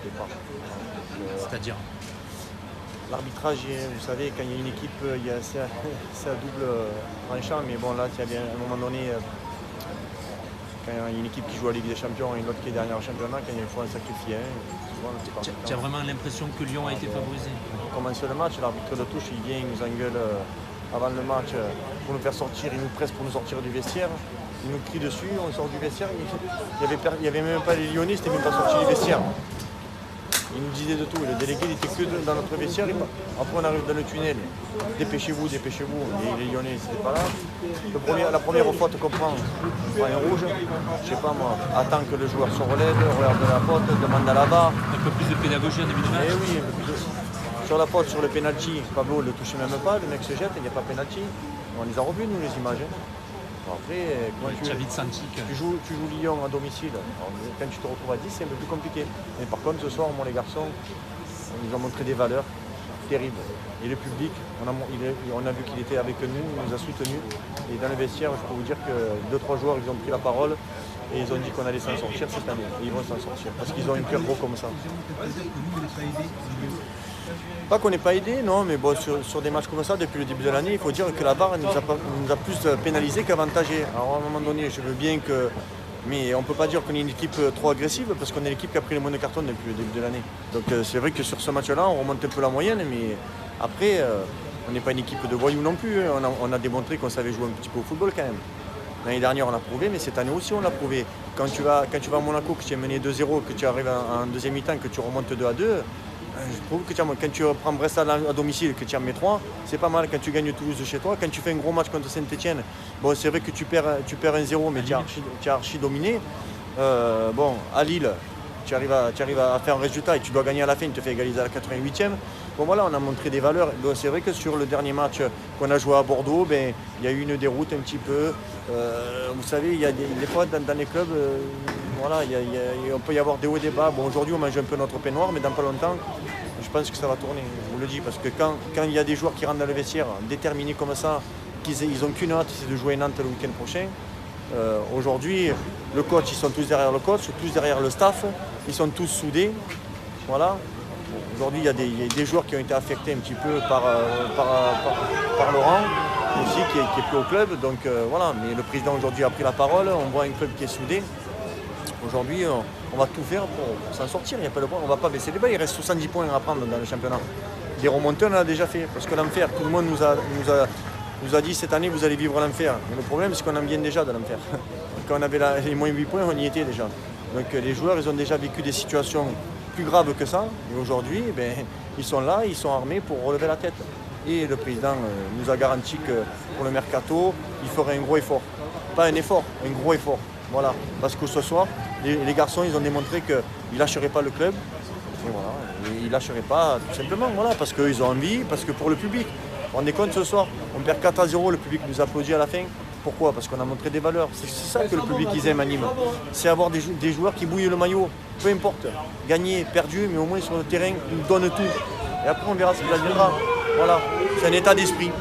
départ. C'est-à-dire L'arbitrage, vous savez, quand il y a une équipe, c'est à double tranchant, mais bon là, il y a à un moment donné, quand il y a une équipe qui joue à la Ligue des Champions et une autre qui est dernière au championnat, quand il y a une fois un sacrifié, souvent c'est pas tu as vraiment l'impression que Lyon a été favorisé? On commence le match, l'arbitre de touche, il vient, il nous engueule avant le match pour nous faire sortir, il nous presse pour nous sortir du vestiaire. Il nous crie dessus, on sort du vestiaire, il n'y avait même pas les Lyonnais, c'était même pas sorti du vestiaire. Il nous disait de tout, et le délégué n'était que dans notre vestiaire. Après on arrive dans le tunnel, dépêchez-vous, dépêchez-vous. Et les Lyonnais c'était pas là. La première faute qu'on prend, on prend un rouge, je sais pas moi, attend que le joueur se relève, regarde la faute, demande à la barre. Un peu plus de pédagogie en début de match. Eh oui, sur la faute, sur le penalty, Pablo ne le touchait même pas, le mec se jette, il n'y a pas penalty. On les a revus nous les images. Après, Tu as vite senti que... tu joues Lyon à domicile. Alors, quand tu te retrouves à 10, c'est un peu plus compliqué. Mais par contre, ce soir, moi, les garçons, ils nous ont montré des valeurs terribles. Et le public, on a vu qu'il était avec nous, il nous a soutenus. Et dans le vestiaire, je peux vous dire que 2-3 joueurs, ils ont pris la parole et ils ont dit qu'on allait s'en sortir cette année. Et ils vont s'en sortir parce qu'ils ont un cœur gros comme ça. Pas qu'on n'ait pas aidé, non, mais bon, sur des matchs comme ça, depuis le début de l'année, il faut dire que la VAR nous a plus pénalisé qu'avantagé. Alors à un moment donné, je veux bien que... Mais on ne peut pas dire qu'on est une équipe trop agressive, parce qu'on est l'équipe qui a pris le moins de cartons depuis le début de l'année. Donc c'est vrai que sur ce match-là, on remonte un peu la moyenne, mais après, on n'est pas une équipe de voyous non plus. On a démontré qu'on savait jouer un petit peu au football quand même. L'année dernière, on l'a prouvé, mais cette année aussi, on l'a prouvé. Quand tu vas à Monaco, que tu es mené 2-0, que tu arrives en deuxième mi-temps, que tu remontes 2-2, je trouve que quand tu prends Brest à domicile, que tu en mets 3, c'est pas mal. Quand tu gagnes Toulouse chez toi, quand tu fais un gros match contre Saint-Etienne, bon, c'est vrai que tu perds 1-0, mais tu as archi dominé. Bon, à Lille, tu arrives à faire un résultat et tu dois gagner à la fin, tu te fais égaliser à la 88e. Bon voilà, on a montré des valeurs. Donc, c'est vrai que sur le dernier match qu'on a joué à Bordeaux, il y a eu une déroute un petit peu. Vous savez, il y a des fois dans les clubs, voilà, on peut y avoir des hauts et des bas. Bon, aujourd'hui, on mange un peu notre peignoir, mais dans pas longtemps, je pense que ça va tourner. Je vous le dis, parce que quand il y a des joueurs qui rentrent dans le vestiaire, déterminés comme ça, ils n'ont qu'une hâte, c'est de jouer Nantes le week-end prochain. Aujourd'hui, le coach, ils sont tous derrière le coach, tous derrière le staff, ils sont tous soudés. Voilà. Aujourd'hui, il y a des joueurs qui ont été affectés un petit peu par Laurent, aussi, qui est plus au club. Donc voilà, mais le président aujourd'hui a pris la parole, on voit un club qui est soudé. Aujourd'hui, on va tout faire pour s'en sortir, il n'y a pas de point, on ne va pas baisser les bras, il reste 70 points à prendre dans le championnat. Des remontées, on l'a déjà fait, parce que l'enfer, tout le monde nous a dit cette année, vous allez vivre l'enfer. Mais le problème, c'est qu'on en vient déjà de l'enfer. Quand on avait les moins 8 points, on y était déjà. Donc les joueurs, ils ont déjà vécu des situations plus graves que ça. Et aujourd'hui, ils sont là, ils sont armés pour relever la tête. Et le président nous a garanti que pour le mercato, il ferait un gros effort. Pas un effort, un gros effort. Voilà. Parce que ce soir, les garçons, ils ont démontré qu'ils ne lâcheraient pas le club. Et voilà. Et ils ne lâcheraient pas tout simplement, voilà, parce qu'ils ont envie, parce que pour le public. On est compte ce soir, on perd 4-0, le public nous applaudit à la fin. Pourquoi? Parce qu'on a montré des valeurs. C'est ça que le public ils aiment à Nîmes. C'est avoir des joueurs qui bouillent le maillot. Peu importe, gagner, perdu, mais au moins sur le terrain, ils nous donnent tout. Et après on verra ce qu'il adviendra. Voilà, c'est un état d'esprit.